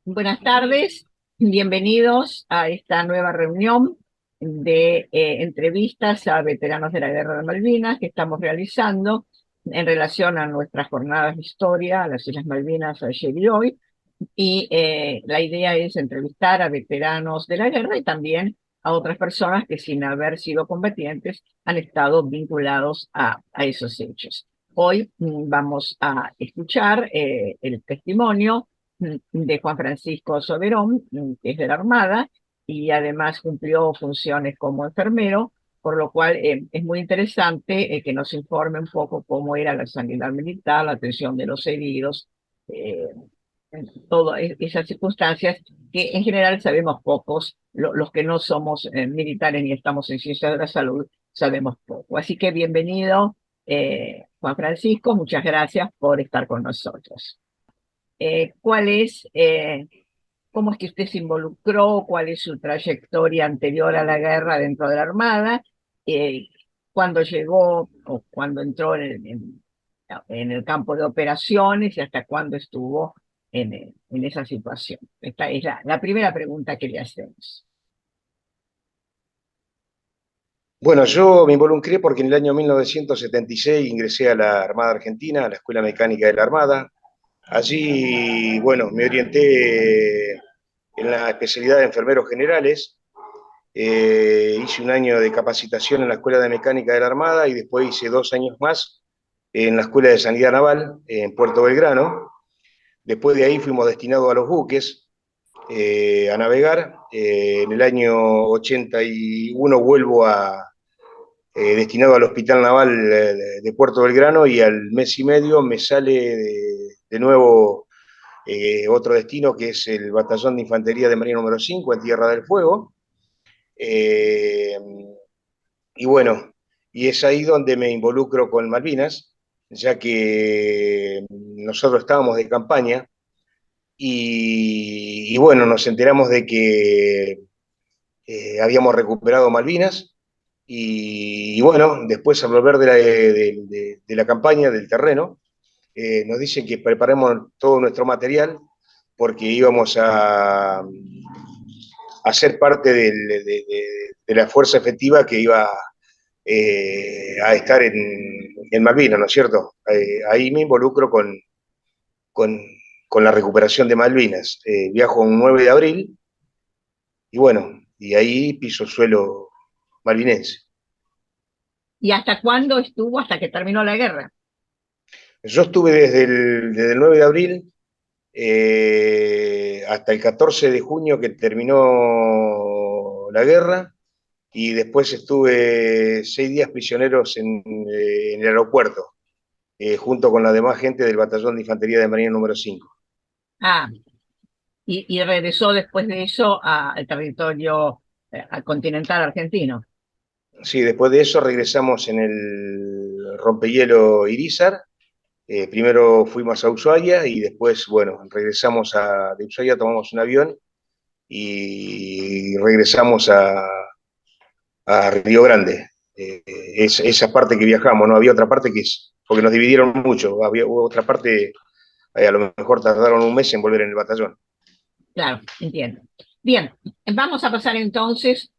Buenas tardes, bienvenidos a esta nueva reunión de entrevistas a veteranos de la Guerra de Malvinas que estamos realizando en relación a nuestras jornadas de historia, a las Islas Malvinas ayer y hoy. Y la idea es entrevistar a veteranos de la guerra y también a otras personas que sin haber sido combatientes han estado vinculados a esos hechos. Hoy vamos a escuchar el testimonio de Juan Francisco Soberón, que es de la Armada y además cumplió funciones como enfermero, por lo cual es muy interesante que nos informe un poco cómo era la sanidad militar, la atención de los heridos, eh, todas esas circunstancias que en general sabemos pocos, los que no somos militares ni estamos en ciencias de la salud, sabemos poco. Así que bienvenido, Juan Francisco, muchas gracias por estar con nosotros. ¿Cuál es, cómo es que usted se involucró? ¿Cuál es su trayectoria anterior a la guerra dentro de la Armada? Eh, ¿Cuándo llegó o cuándo entró en el campo de operaciones y hasta cuándo estuvo en esa situación? Esta es la primera pregunta que le hacemos. Bueno, yo me involucré porque en el año 1976 ingresé a la Armada Argentina, a la Escuela Mecánica de la Armada. Allí, bueno, me orienté en la especialidad de enfermeros generales. Hice un año de capacitación en la Escuela de Mecánica de la Armada y después hice 2 años más en la Escuela de Sanidad Naval en Puerto Belgrano. Después de ahí fuimos destinados a los buques a navegar. En el año 81 vuelvo destinado al Hospital Naval de Puerto Belgrano y al mes y medio me sale de nuevo otro destino que es el Batallón de Infantería de Marina número 5 en Tierra del Fuego. Eh, y bueno, y es ahí donde me involucro con Malvinas, ya que nosotros estábamos de campaña y bueno, nos enteramos de que habíamos recuperado Malvinas y bueno, después al volver de la campaña, del terreno, nos dicen que preparemos todo nuestro material porque íbamos a ser parte de la fuerza efectiva que iba a estar en Malvinas, ¿no es cierto? Ahí me involucro con, con la recuperación de Malvinas. Viajo un 9 de abril y bueno, y ahí piso suelo malvinense. ¿Y hasta cuándo estuvo hasta que terminó la guerra? Yo estuve desde el 9 de abril hasta el 14 de junio que terminó la guerra y después estuve 6 días prisioneros en el aeropuerto, junto con la demás gente del Batallón de Infantería de Marina número 5. Ah, y regresó después de eso al territorio al continental argentino. Sí, después de eso regresamos en el rompehielo Irizar. Primero fuimos a Ushuaia y después, bueno, regresamos de Ushuaia, tomamos un avión y regresamos a Río Grande. Esa parte que viajamos, ¿no? Había otra parte porque nos dividieron mucho, hubo otra parte, a lo mejor tardaron un mes en volver en el batallón. Claro, entiendo. Bien, vamos a pasar entonces,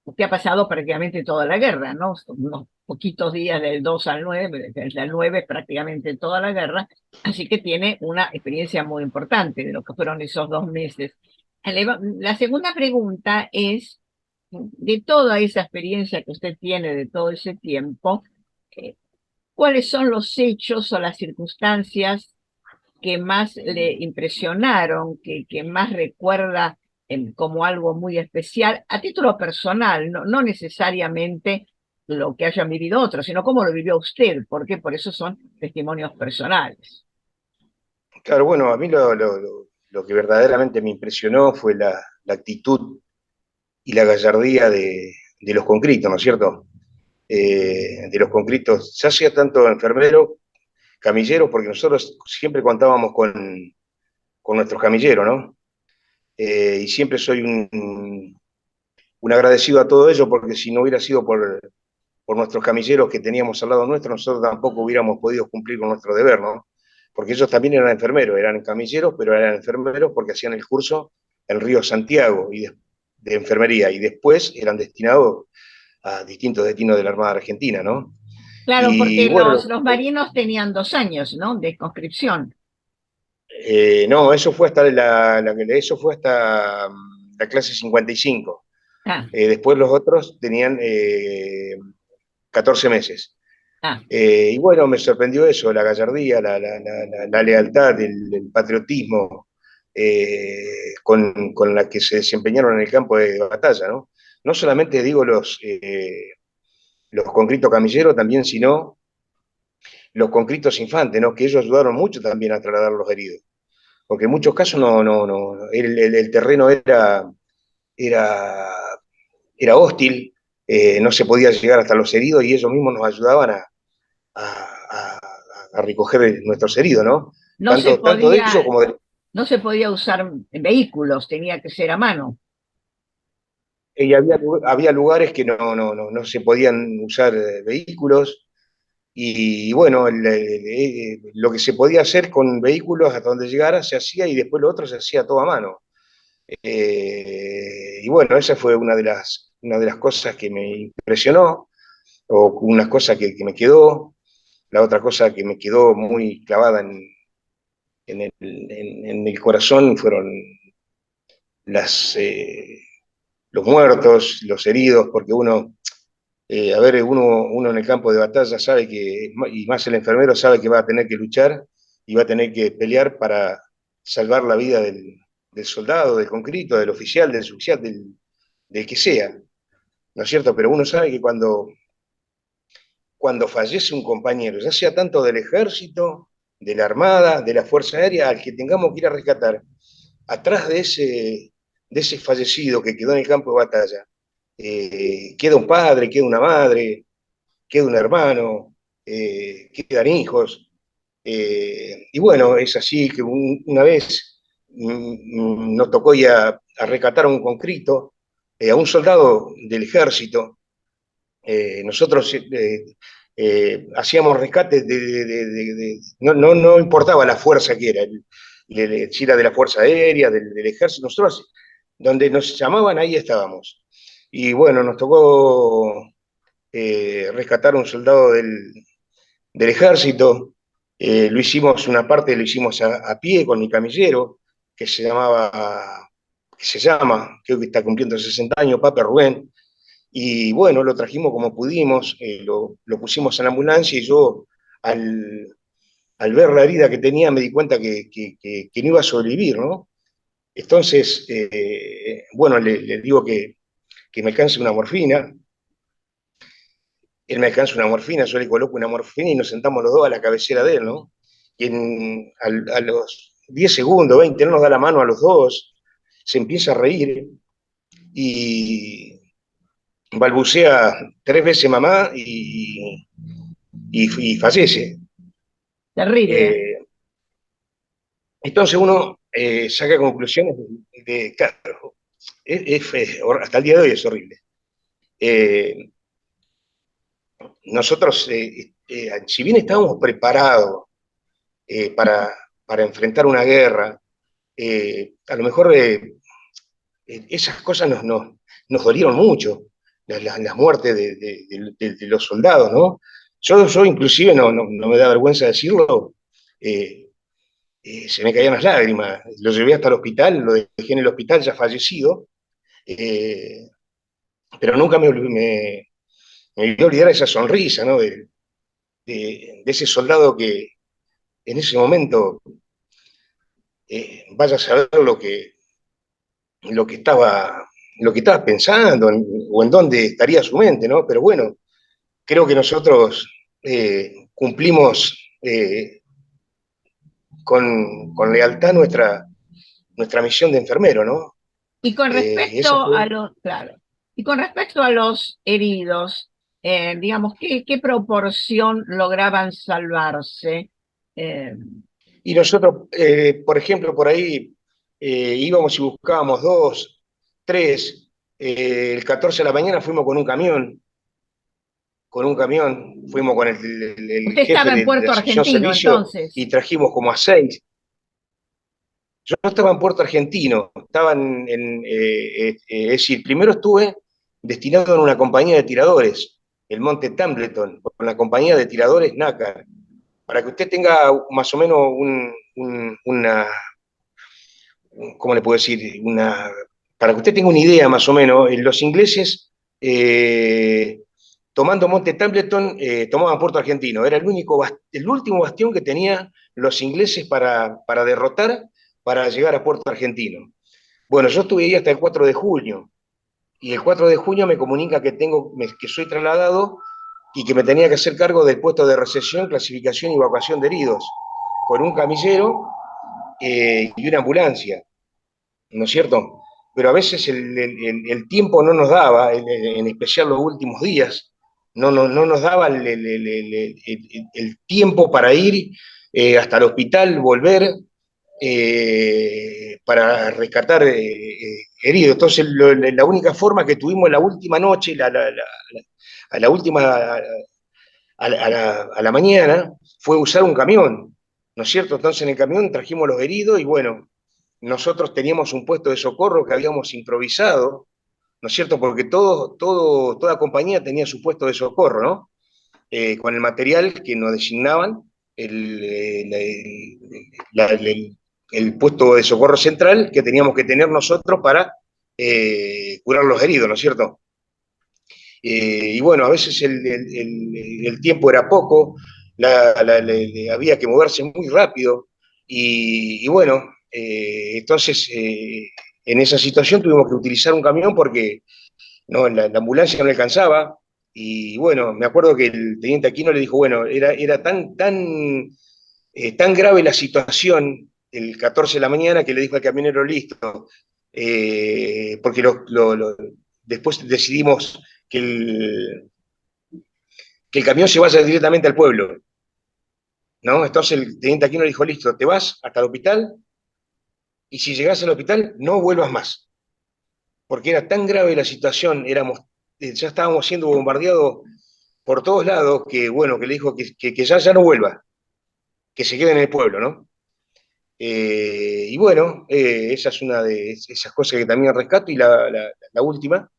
usted ha pasado prácticamente toda la guerra, ¿no? Unos poquitos días del 2 al 9, desde el 9 prácticamente toda la guerra, así que tiene una experiencia muy importante de lo que fueron esos 2 meses. La segunda pregunta es, de toda esa experiencia que usted tiene de todo ese tiempo, eh, ¿cuáles son los hechos o las circunstancias que más le impresionaron, que más recuerda como algo muy especial, a título personal, no necesariamente lo que hayan vivido otros, sino cómo lo vivió usted, porque por eso son testimonios personales? Claro, bueno, a mí lo que verdaderamente me impresionó fue la actitud y la gallardía de los conscriptos, ¿no es cierto? De los conscriptos, ya sea tanto enfermeros, camilleros, porque nosotros siempre contábamos con nuestros camilleros, ¿no? Y siempre soy un agradecido a todo ello, porque si no hubiera sido por nuestros camilleros que teníamos al lado nuestro, nosotros tampoco hubiéramos podido cumplir con nuestro deber, ¿no? porque ellos también eran enfermeros, eran camilleros, pero eran enfermeros porque hacían el curso en Río Santiago de enfermería, y después eran destinados a distintos destinos de la Armada Argentina, ¿no? Claro, Y porque bueno, los marinos tenían 2 años, ¿no? De conscripción. no, eso fue hasta eso fue hasta la clase 55. Ah, Después los otros tenían 14 meses. ah. Y bueno, me sorprendió eso, la gallardía, la lealtad, el patriotismo con la que se desempeñaron en el campo de batalla, ¿no? No solamente digo los conscriptos camilleros, también, sino los conscriptos infantes, ¿no? Que ellos ayudaron mucho también a trasladar a los heridos. Porque en muchos casos el terreno era, era hostil, no se podía llegar hasta los heridos y ellos mismos nos ayudaban a, a recoger nuestros heridos, ¿no? No se Tanto de ellos podía, como de... no se podía usar vehículos, tenía que ser a mano. Y había lugares que no se podían usar vehículos, y bueno, lo que se podía hacer con vehículos hasta donde llegara se hacía, y después lo otro se hacía todo a mano. Y bueno, esa fue una de las cosas que me impresionó, o una cosa que me quedó. La otra cosa que me quedó muy clavada en el corazón fueron las, los muertos, los heridos, porque uno en el campo de batalla sabe que, y más el enfermero sabe que va a tener que luchar y va a tener que pelear para salvar la vida del soldado, del conscripto, del oficial, del suboficial, del que sea, ¿no es cierto? Pero uno sabe que cuando fallece un compañero, ya sea tanto del ejército, de la armada, de la fuerza aérea, al que tengamos que ir a rescatar, atrás de ese fallecido que quedó en el campo de batalla, queda un padre, queda una madre, queda un hermano, quedan hijos. Y bueno, es así que una vez nos tocó ir a rescatar a un conscripto, a un soldado del ejército. Nosotros hacíamos rescates no importaba la fuerza que era, si era de la Fuerza Aérea, del Ejército, nosotros donde nos llamaban, ahí estábamos. Y bueno, nos tocó rescatar a un soldado del ejército. Lo hicimos, una parte lo hicimos a pie con mi camillero, que que se llama, creo que está cumpliendo 60 años, Pape Rubén. Y bueno, lo trajimos como pudimos, lo pusimos en la ambulancia, y yo al, al ver la herida que tenía me di cuenta que no iba a sobrevivir, ¿no? Entonces, bueno, le digo que me alcance una morfina. Él me alcanza una morfina, yo le coloco una morfina y nos sentamos los dos a la cabecera de él, ¿no? Y a los 10 segundos, 20, no nos da la mano a los dos, se empieza a reír y balbucea 3 veces mamá y fallece. Terrible. Eh, entonces uno saca conclusiones claro, hasta el día de hoy es horrible. Eh, Nosotros, si bien estábamos preparados eh, para, para enfrentar una guerra, a lo mejor esas cosas nos dolieron mucho, las muertes de los soldados, ¿no? Yo inclusive, no me da vergüenza decirlo, eh, se me caían las lágrimas, lo llevé hasta el hospital, lo dejé en el hospital ya fallecido, eh, pero nunca me voy a olvidar esa sonrisa, ¿no? De ese soldado que en ese momento vaya a saber lo que estaba, lo que estaba pensando, o en dónde estaría su mente, ¿no? Pero bueno, creo que nosotros cumplimos con lealtad nuestra misión de enfermero, ¿no? Y con Y esa respecto fue. a los, claro, y con respecto a los heridos, digamos, ¿qué proporción lograban salvarse? Eh, Y nosotros, por ejemplo, por ahí íbamos y buscábamos dos, tres. El 14 de la mañana fuimos con un camión. con un camión, fuimos con el Usted jefe estaba en de Puerto la sección Argentino servicio entonces. y trajimos como a 6. Yo no estaba en Puerto Argentino, estaba es decir, primero estuve destinado en una compañía de tiradores, el Monte Templeton, con la compañía de tiradores NACA, para que usted tenga más o menos ¿cómo le puedo decir? Para que usted tenga una idea más o menos, los ingleses, tomando Monte Templeton, tomaban Puerto Argentino. Era el último bastión que tenían los ingleses para derrotar, para llegar a Puerto Argentino. Bueno, yo estuve ahí hasta el 4 de junio, y el 4 de junio me comunica que soy trasladado y que me tenía que hacer cargo del puesto de recepción, clasificación y evacuación de heridos, con un camillero y una ambulancia, ¿no es cierto? Pero a veces el tiempo no nos daba, en especial los últimos días, no nos daba el tiempo para ir hasta el hospital, volver, para rescatar heridos. Entonces, la única forma que tuvimos la última noche, a la última, a la mañana, fue usar un camión, ¿no es cierto? Entonces, en el camión trajimos los heridos y bueno, nosotros teníamos un puesto de socorro que habíamos improvisado, ¿no es cierto? Porque toda compañía tenía su puesto de socorro, ¿no? Con el material que nos designaban el, el puesto de socorro central que teníamos que tener nosotros para curar los heridos, ¿no es cierto? Y bueno, a veces el tiempo era poco, había que moverse muy rápido, y bueno, entonces en esa situación tuvimos que utilizar un camión porque no, la ambulancia no alcanzaba, y bueno, me acuerdo que el teniente Aquino le dijo, bueno, era tan grave la situación el 14 de la mañana que le dijo al camionero, listo, porque después decidimos que que el camión se vaya directamente al pueblo, ¿no? Entonces el teniente Aquino le dijo, listo, te vas hasta el hospital y si llegas al hospital no vuelvas más, porque era tan grave la situación, ya estábamos siendo bombardeados por todos lados que, bueno, que le dijo que ya no vuelva, que se quede en el pueblo, ¿no? Y bueno, esa es una de esas cosas que también rescato, y la última,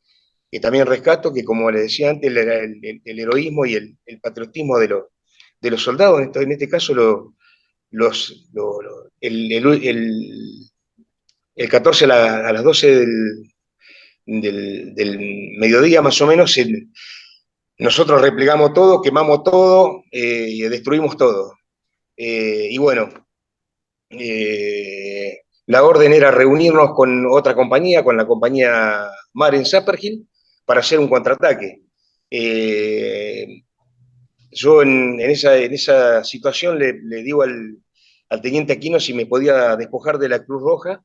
que también rescato, que como les decía antes, el heroísmo y el patriotismo de los soldados, en este caso los, lo- lo- el 14 a las 12 del mediodía más o menos, nosotros replegamos todo, quemamos todo y destruimos todo. Y bueno, la orden era reunirnos con otra compañía, con la compañía Maren Sapperhill, para hacer un contraataque. Eh, yo en esa situación le digo al teniente Aquino si me podía despojar de la Cruz Roja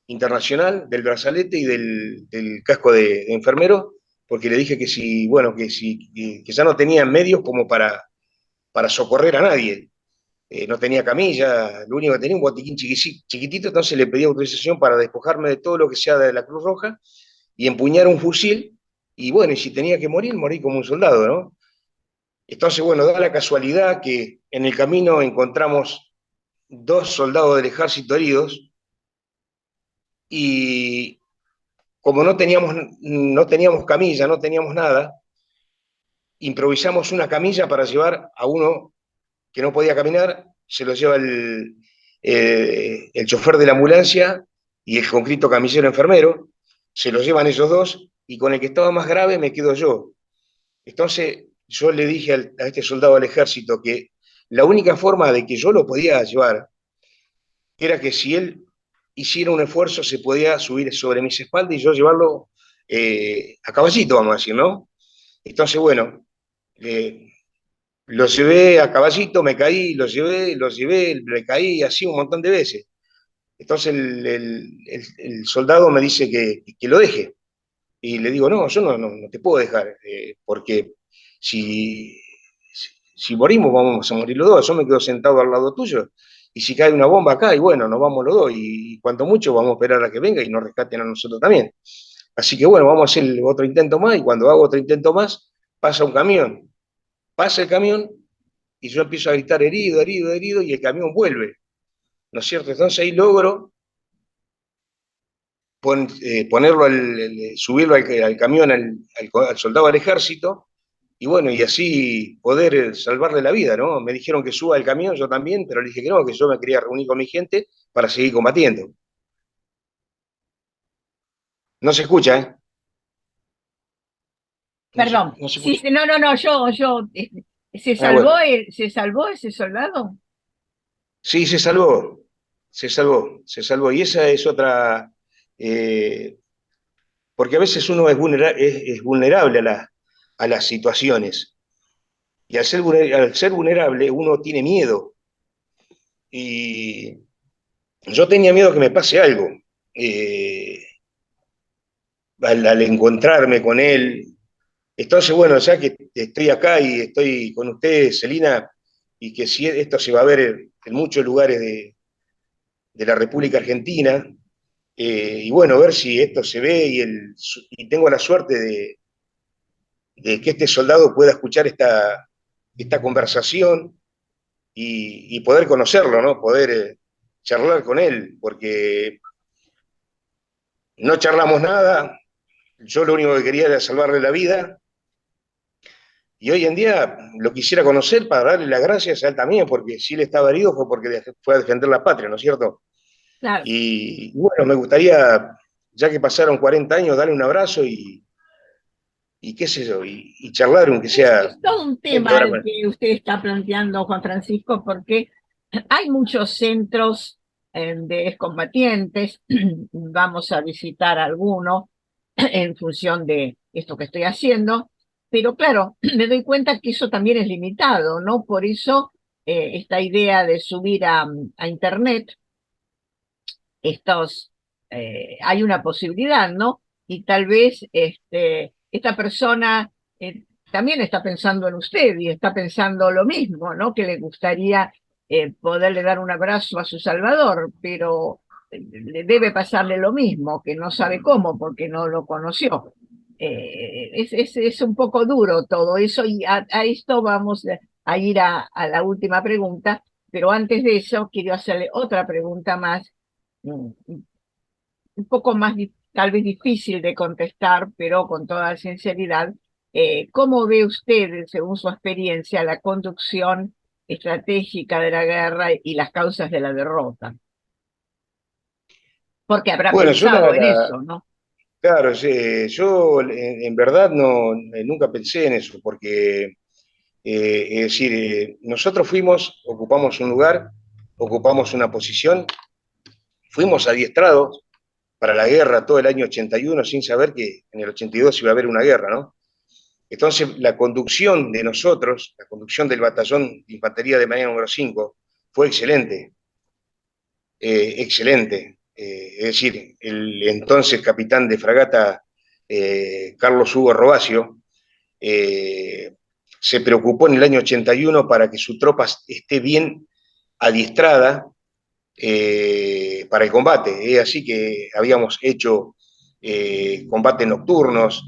Internacional, del brazalete y del casco de enfermero, porque le dije que si, bueno, que ya no tenía medios como para socorrer a nadie. No tenía camilla, lo único que tenía un botiquín chiquitito, entonces le pedí autorización para despojarme de todo lo que sea de la Cruz Roja y empuñar un fusil, y bueno, y si tenía que morir, morí como un soldado, ¿no? Entonces, bueno, da la casualidad que en el camino encontramos 2 soldados del ejército heridos, y como no teníamos camilla, no teníamos nada, improvisamos una camilla para llevar a uno que no podía caminar, se lo lleva el chofer de la ambulancia y el concreto camillero enfermero, se lo llevan ellos dos, y con el que estaba más grave me quedo yo. Entonces yo le dije a este soldado del ejército que la única forma de que yo lo podía llevar era que si él hiciera un esfuerzo se podía subir sobre mis espaldas y yo llevarlo a caballito, vamos a decir, ¿no? Entonces, bueno, eh, lo llevé a caballito, me caí, lo llevé, me caí, así un montón de veces. Entonces el soldado me dice que lo deje. Y le digo, no, yo no te puedo dejar, porque si, si morimos vamos a morir los dos. Yo me quedo sentado al lado tuyo. Y si cae una bomba acá, y bueno, nos vamos los dos. Y cuanto mucho vamos a esperar a que venga y nos rescaten a nosotros también. Así que bueno, vamos a hacer otro intento más. Y cuando hago otro intento más, pasa un camión, pasa el camión y yo empiezo a gritar herido, herido, herido y el camión vuelve, ¿no es cierto? Entonces ahí logro ponerlo, subirlo al camión, al soldado del ejército, y bueno, y así poder salvarle la vida, ¿no? Me dijeron que suba al camión, yo también, pero le dije que no, que yo me quería reunir con mi gente para seguir combatiendo. No se escucha, ¿eh? Perdón. No se Sí, escucha. sí, no, no, no, Ah, bueno. ¿se salvó ese soldado? Sí, se salvó, se salvó, se salvó. Y esa es otra, eh, porque a veces uno es vulnerable a las situaciones. Y al ser vulnerable uno tiene miedo. Y yo tenía miedo que me pase algo. Eh, al encontrarme con él. Entonces, bueno, ya que estoy acá y estoy con ustedes, Celina, y que si esto se va a ver en muchos lugares de la República Argentina, y bueno, ver si esto se ve y tengo la suerte de que este soldado pueda escuchar esta conversación y poder conocerlo, ¿no? Poder charlar con él, porque no charlamos nada, yo lo único que quería era salvarle la vida. Y hoy en día lo quisiera conocer para darle las gracias a él también, porque si él estaba herido fue porque fue a defender la patria, ¿no es cierto? Claro. Y bueno, me gustaría, ya que pasaron 40 años, darle un abrazo y qué sé yo, y charlar, aunque sea Es todo un media tema hora el con él. que usted está planteando, Juan Francisco, porque hay muchos centros de excombatientes. Vamos a visitar alguno en función de esto que estoy haciendo, pero claro, me doy cuenta que eso también es limitado, ¿no? Por eso esta idea de subir a Internet hay una posibilidad, ¿no? Y tal vez esta persona también está pensando en usted y está pensando lo mismo, ¿no? Que le gustaría poderle dar un abrazo a su Salvador, pero le debe pasarle lo mismo, que no sabe cómo porque no lo conoció. Es un poco duro todo eso y a esto vamos a ir a la última pregunta, pero antes de eso quiero hacerle otra pregunta más, un poco más tal vez difícil de contestar, pero con toda sinceridad. ¿Cómo ve usted, según su experiencia, la conducción estratégica de la guerra y las causas de la derrota? Porque habrá Bueno, pensado en eso, ¿no? claro, yo en verdad no, nunca pensé en eso, porque es decir, nosotros fuimos, ocupamos un lugar, ocupamos una posición, fuimos adiestrados para la guerra todo el año 81 sin saber que en el 82 iba a haber una guerra, ¿no? Entonces, la conducción de nosotros, la conducción del batallón de infantería de Marina número 5, fue excelente, excelente. Es decir, el entonces capitán de fragata, Carlos Hugo Robacio, se preocupó en el año 81 para que su tropa esté bien adiestrada para el combate. Es así que habíamos hecho combates nocturnos,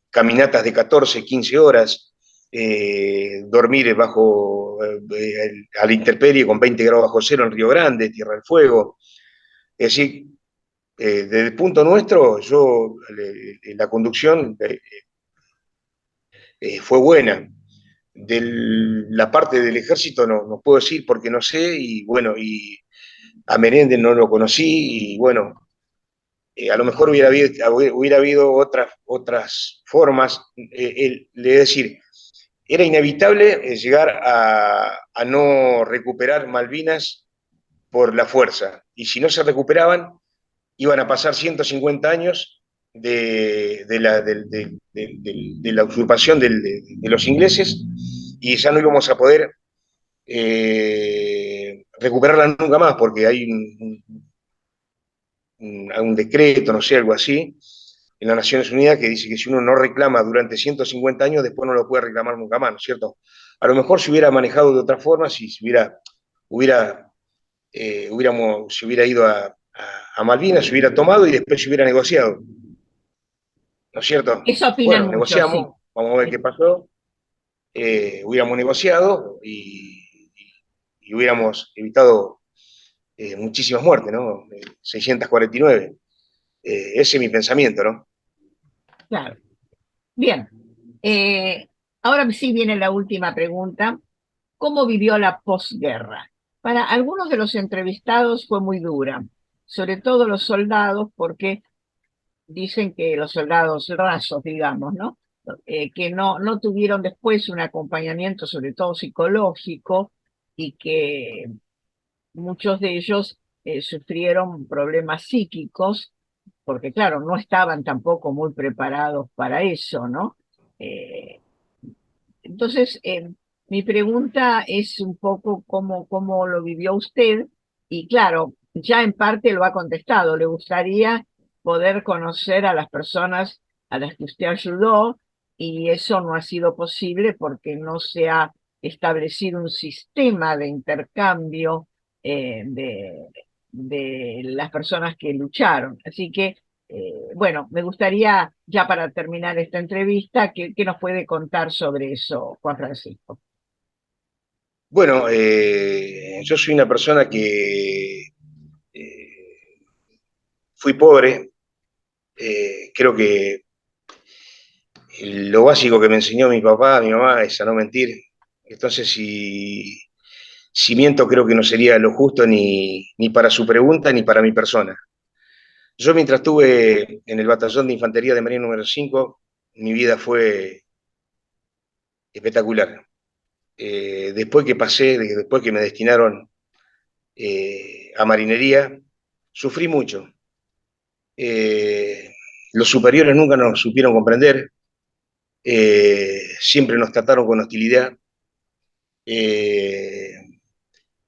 caminatas de 14, 15 horas, dormir a la intemperie con 20 grados bajo cero en Río Grande, Tierra del Fuego. Es decir, desde el punto nuestro, la conducción fue buena. De la parte del ejército no puedo decir porque no sé, y bueno, y a Menéndez no lo conocí, y bueno, a lo mejor hubiera habido otras formas, es decir, era inevitable llegar a no recuperar Malvinas por la fuerza, y si no se recuperaban, iban a pasar 150 años de la usurpación de los ingleses, y ya no íbamos a poder recuperarla nunca más, porque hay un decreto, no sé, algo así, en las Naciones Unidas que dice que si uno no reclama durante 150 años, después no lo puede reclamar nunca más, ¿no es cierto? A lo mejor se hubiera manejado de otra forma, si hubiera, se hubiera ido a Malvinas, se hubiera tomado y después se hubiera negociado. ¿no es cierto? Eso opinan Bueno, muchos, sí. negociamos, vamos a ver qué pasó, hubiéramos negociado y hubiéramos evitado muchísimas muertes, ¿no? 649. Ese es mi pensamiento, ¿no? Claro. Bien. Eh, Ahora sí viene la última pregunta. ¿Cómo vivió la posguerra? Para algunos de los entrevistados fue muy dura, sobre todo los soldados, porque dicen que los soldados rasos, digamos, ¿no? Que no tuvieron después un acompañamiento, sobre todo psicológico, y que muchos de ellos sufrieron problemas psíquicos, porque claro, no estaban tampoco muy preparados para eso, ¿no? Eh, entonces, mi pregunta es un poco cómo lo vivió usted, y claro, ya en parte lo ha contestado. Le gustaría poder conocer a las personas a las que usted ayudó, y eso no ha sido posible porque no se ha establecido un sistema de intercambio de las personas que lucharon. Así que bueno, me gustaría, ya para terminar esta entrevista, que nos puede contar sobre eso, Juan Francisco. Bueno, yo soy una persona que fui pobre, creo que lo básico que me enseñó mi papá, mi mamá, es a no mentir. Entonces, si miento, creo que no sería lo justo ni para su pregunta ni para mi persona. Yo mientras estuve en el batallón de infantería de Marina número 5, mi vida fue espectacular. Después que me destinaron a marinería, sufrí mucho. Eh, los superiores nunca nos supieron comprender, siempre nos trataron con hostilidad. eh,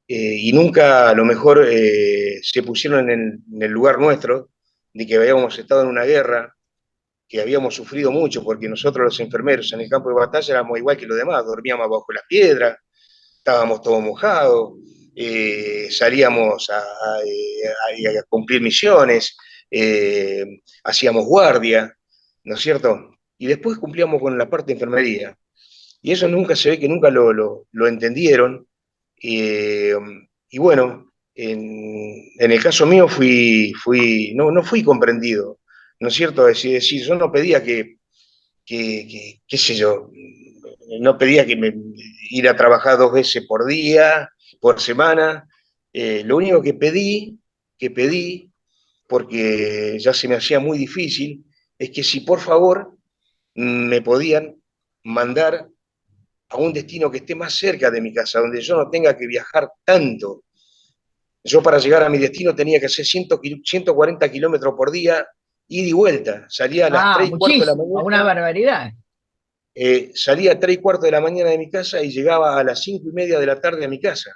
y nunca a lo mejor se pusieron en el lugar nuestro de que habíamos estado en una guerra, que habíamos sufrido mucho, porque nosotros los enfermeros en el campo de batalla éramos igual que los demás, dormíamos bajo las piedras, estábamos todos mojados, salíamos a cumplir misiones, hacíamos guardia, ¿no es cierto? Y después cumplíamos con la parte de enfermería. Y eso nunca se ve que nunca lo entendieron. Eh, y bueno, en el caso mío no fui comprendido, ¿no es cierto? Es decir, yo no pedía qué sé yo, no pedía ir a trabajar 2 veces por día, por semana. Lo único que pedí, porque ya se me hacía muy difícil, es que si por favor me podían mandar a un destino que esté más cerca de mi casa, donde yo no tenga que viajar tanto. Yo para llegar a mi destino tenía que hacer 140 kilómetros por día, ida y vuelta. Salía a las Ah, 3 y cuarto de la muchísimo, una mañana, barbaridad. salía a 3 y cuarto de la mañana de mi casa y llegaba a las 5:30 de la tarde a mi casa.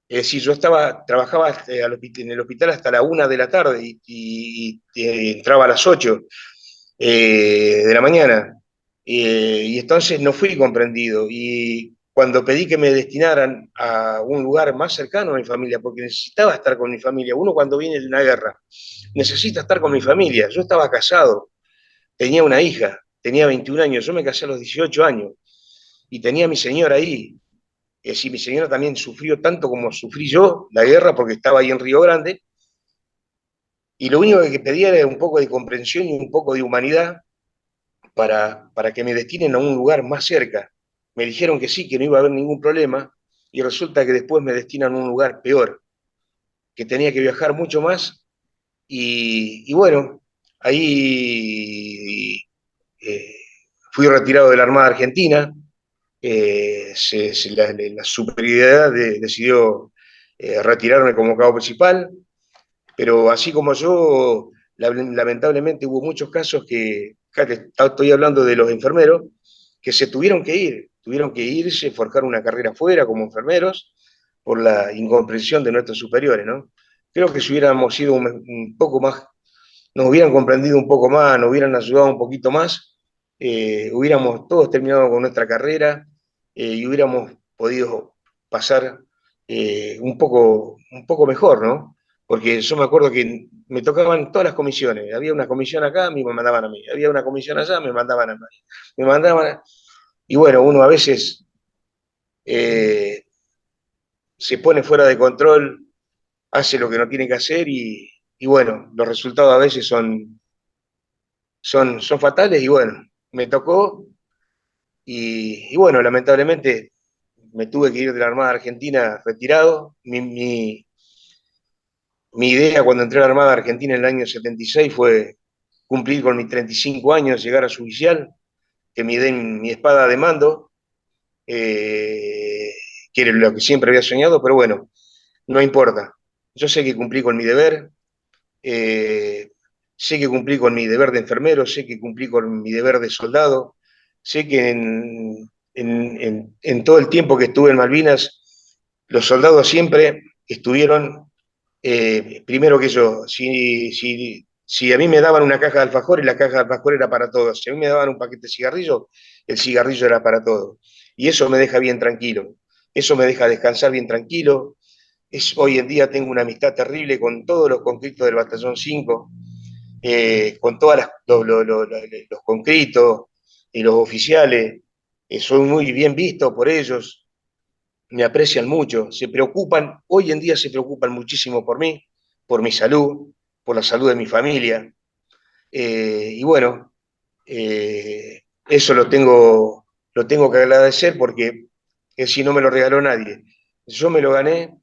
Es decir, yo trabajaba en el hospital hasta la 1 de la tarde y entraba a las 8 de la mañana. Y entonces no fui comprendido. Y cuando pedí que me destinaran a un lugar más cercano a mi familia, porque necesitaba estar con mi familia, uno cuando viene de una guerra necesita estar con mi familia. Yo estaba casado, tenía una hija, tenía 21 años, yo me casé a los 18 años y tenía a mi señora ahí. Es decir, mi señora también sufrió tanto como sufrí yo la guerra porque estaba ahí en Río Grande. Y lo único que pedía era un poco de comprensión y un poco de humanidad para que me destinen a un lugar más cerca. Me dijeron que sí, que no iba a haber ningún problema, y resulta que después me destinan a un lugar peor, que tenía que viajar mucho más, y bueno, ahí fui retirado de la Armada Argentina. La superioridad decidió retirarme como cabo principal, pero así como yo, lamentablemente hubo muchos casos que, fíjate, estoy hablando de los enfermeros, que se tuvieron que irse, forjar una carrera afuera como enfermeros por la incomprensión de nuestros superiores, ¿no? Creo que si hubiéramos sido un poco más, nos hubieran comprendido un poco más, nos hubieran ayudado un poquito más, hubiéramos todos terminado con nuestra carrera y hubiéramos podido pasar un poco mejor, ¿no? porque yo me acuerdo que me tocaban todas las comisiones, había una comisión acá, me mandaban a mí, había una comisión allá, me mandaban a mí, me mandaban y bueno, uno a veces eh, se pone fuera de control, hace lo que no tiene que hacer y bueno, los resultados a veces son fatales y bueno, me tocó y bueno, lamentablemente me tuve que ir de la Armada Argentina retirado. Mi idea cuando entré a la Armada Argentina en el año 76 fue cumplir con mis 35 años, llegar a su oficial, que me den mi espada de mando, eh, que era lo que siempre había soñado, pero bueno, no importa. Yo sé que cumplí con mi deber, eh, sé que cumplí con mi deber de enfermero, sé que cumplí con mi deber de soldado, sé que en todo el tiempo que estuve en Malvinas, los soldados siempre estuvieron primero que yo. Si a mí me daban una caja de alfajores, la caja de alfajores era para todos. Si a mí me daban un paquete de cigarrillos, el cigarrillo era para todos. Y eso me deja bien tranquilo, eso me deja descansar bien tranquilo. Hoy en día tengo una amistad terrible con todos los conscriptos del Batallón 5, con todos los conscriptos y los oficiales. Soy muy bien visto por ellos, me aprecian mucho, se preocupan, hoy en día se preocupan muchísimo por mí, por mi salud, por la salud de mi familia. Y bueno, eso lo tengo que agradecer porque si no me lo regaló nadie. Yo me lo gané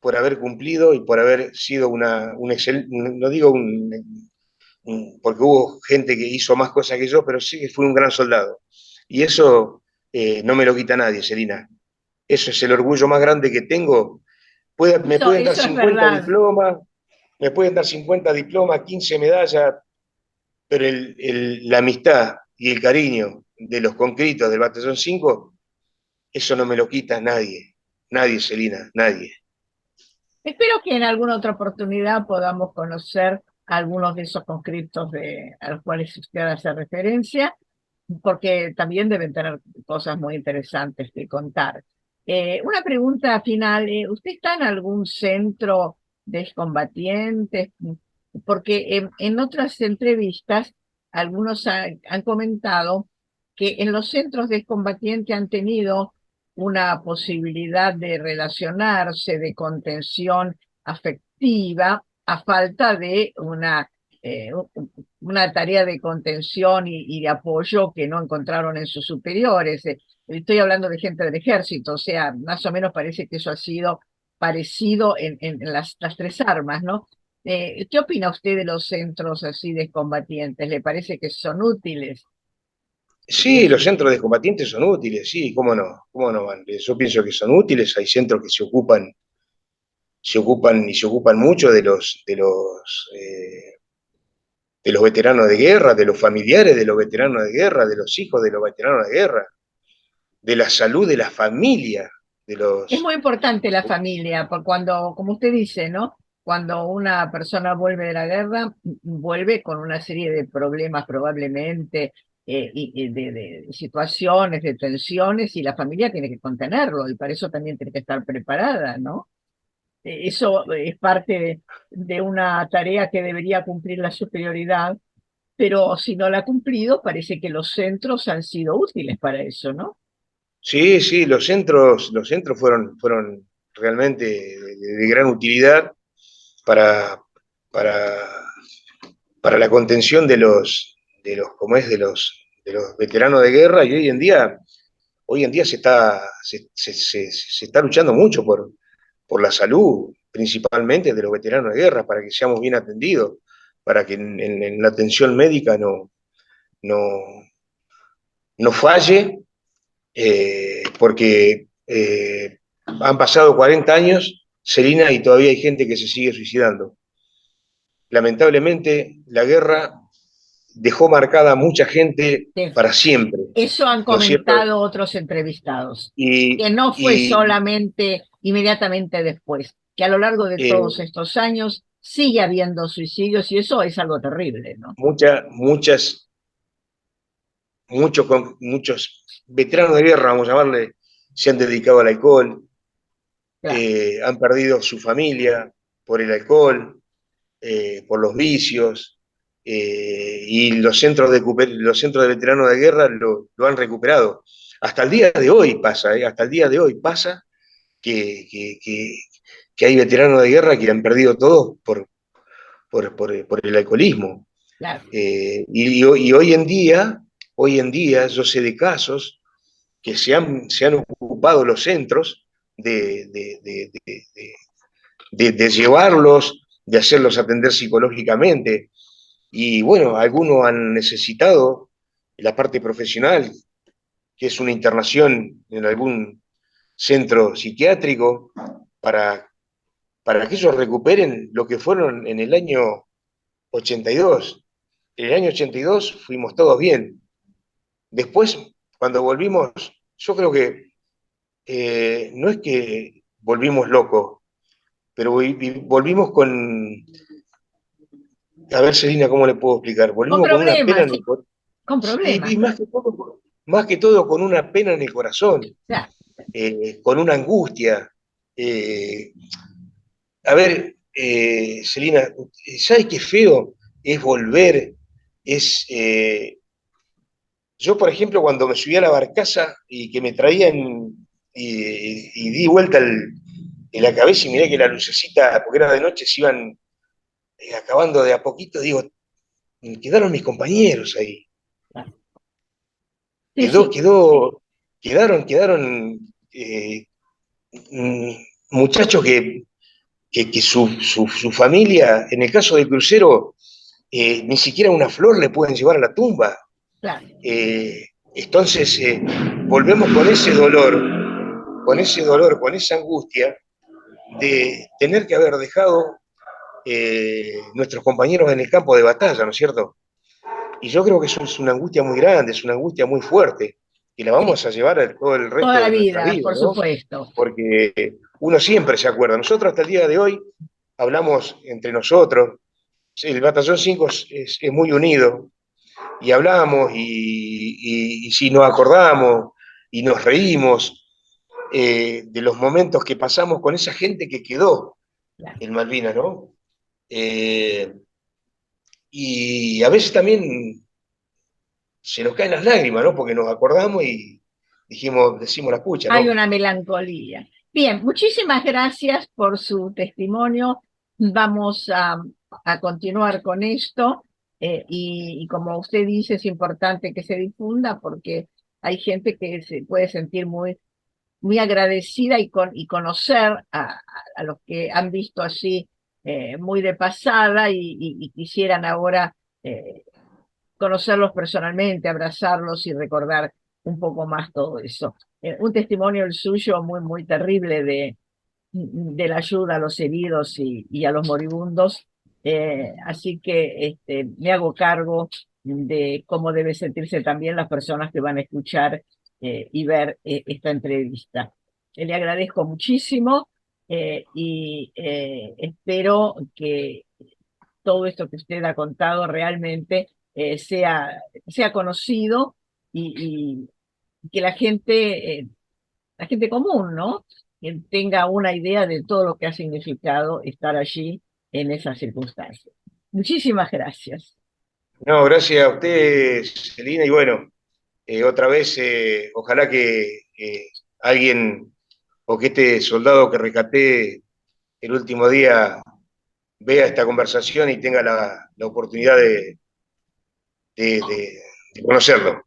por haber cumplido y por haber sido un excelente, no digo porque hubo gente que hizo más cosas que yo, pero sí que fui un gran soldado. Y eso no me lo quita nadie, Selina. Eso es el orgullo más grande que tengo. Me pueden dar Eso es 50 verdad. diplomas, me pueden dar 50 diplomas, 15 medallas, pero la amistad y el cariño de los conscritos del Batallón 5, eso no me lo quita nadie. Nadie, Celina, nadie. Espero que en alguna otra oportunidad podamos conocer algunos de esos conscriptos a los cuales usted hace referencia, porque también deben tener cosas muy interesantes que contar. Una pregunta final, ¿usted está en algún centro de excombatientes? Porque en otras entrevistas algunos han comentado que en los centros de excombatientes han tenido una posibilidad de relacionarse, de contención afectiva, a falta de una tarea de contención y de apoyo que no encontraron en sus superiores. Estoy hablando de gente del ejército, o sea, más o menos parece que eso ha sido parecido en las tres armas, ¿no? ¿Qué opina usted de los centros así de combatientes? ¿Le parece que son útiles? Sí, los centros de combatientes son útiles, sí, cómo no van. Yo pienso que son útiles, hay centros que se ocupan mucho de los veteranos de guerra, de los familiares de los veteranos de guerra, de los hijos de los veteranos de guerra, de la salud de la familia, de Es los... muy importante la familia, por cuando, como usted dice, ¿no? Cuando una persona vuelve de la guerra, vuelve con una serie de problemas probablemente, y de situaciones, de tensiones, y la familia tiene que contenerlo, y para eso también tiene que estar preparada, ¿no? Eso es parte de una tarea que debería cumplir la superioridad, pero si no la ha cumplido, parece que los centros han sido útiles para eso, ¿no? Sí, sí, los centros fueron realmente de gran utilidad para, para, para la contención ¿cómo es? De los veteranos de guerra y hoy en día se está luchando mucho por la salud, principalmente de los veteranos de guerra, para que seamos bien atendidos, para que en la atención médica no, no falle, porque han pasado 40 años, Celina, y todavía hay gente que se sigue suicidando. Lamentablemente, la guerra dejó marcada a mucha gente Sí. para siempre, Eso han ¿no es cierto? comentado otros entrevistados, Y, que no fue y solamente inmediatamente después, que a lo largo de todos eh, estos años sigue habiendo suicidios y eso es algo terrible, ¿no? muchas, muchos veteranos de guerra, vamos a llamarle, se han dedicado al alcohol, Claro. han perdido su familia, por el alcohol, por los vicios, y los centros de veteranos de guerra lo han recuperado. Hasta el día de hoy pasa, hasta el día de hoy pasa que hay veteranos de guerra que han perdido todo por el alcoholismo. Claro. Y hoy en día yo sé de casos que se han ocupado los centros de llevarlos, de hacerlos atender psicológicamente. Y bueno, algunos han necesitado la parte profesional, que es una internación en algún centro psiquiátrico, para, para que ellos recuperen lo que fueron en el año 82. En el año 82 fuimos todos bien. Después, cuando volvimos, yo creo que no es que volvimos locos, pero volvimos con, a ver, Celina, ¿cómo le puedo explicar? Con Volvimos con una pena problemas, en el sí, corazón, con problemas. y más que todo con una pena en el corazón, Claro. con una angustia. A ver, Celina, ¿sabes qué feo es volver? Es, yo, por ejemplo, cuando me subí a la barcaza y que me traían y di vuelta en la cabeza y miré que la lucecita, porque era de noche, se iban acabando de a poquito, digo, quedaron mis compañeros ahí. Claro. Sí, Quedó, sí, quedó, quedaron mm, muchachos que su familia, en el caso del crucero, ni siquiera una flor le pueden llevar a la tumba. claro. Entonces, volvemos con ese dolor, con esa angustia de tener que haber dejado nuestros compañeros en el campo de batalla, ¿no es cierto? Y yo creo que eso es una angustia muy grande, es una angustia muy fuerte, y la Sí, vamos a llevar todo el toda resto la de nuestra vida, vida, por ¿no? supuesto. Porque uno siempre se acuerda. Nosotros hasta el día de hoy hablamos entre nosotros, el Batallón 5 es muy unido, y hablamos y si nos acordamos y nos reímos de los momentos que pasamos con esa gente que quedó Claro. en Malvinas, ¿no? Eh, y a veces también se nos caen las lágrimas, ¿no? Porque nos acordamos y decimos la pucha, Hay ¿no? una melancolía. Bien, muchísimas gracias por su testimonio. Vamos a continuar con esto y como usted dice, es importante que se difunda porque hay gente que se puede sentir muy, muy agradecida y conocer a los que han visto así muy de pasada y quisieran ahora eh, conocerlos personalmente, abrazarlos y recordar un poco más todo eso. Un testimonio el suyo muy, muy terrible de la ayuda a los heridos y a los moribundos. Así que me hago cargo de cómo debe sentirse también las personas que van a escuchar y ver esta entrevista. Le agradezco muchísimo y espero que todo esto que usted ha contado realmente sea conocido y que la gente común, ¿no? Que tenga una idea de todo lo que ha significado estar allí en esas circunstancias. Muchísimas gracias. No, gracias a usted, Celina, y bueno, otra vez, ojalá que alguien o que este soldado que rescaté el último día vea esta conversación y tenga la oportunidad de conocerlo.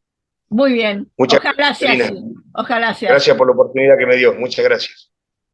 Muy bien. Muchas Ojalá gracias, sea Celina. así. Ojalá sea Gracias así. por la oportunidad que me dio. Muchas gracias.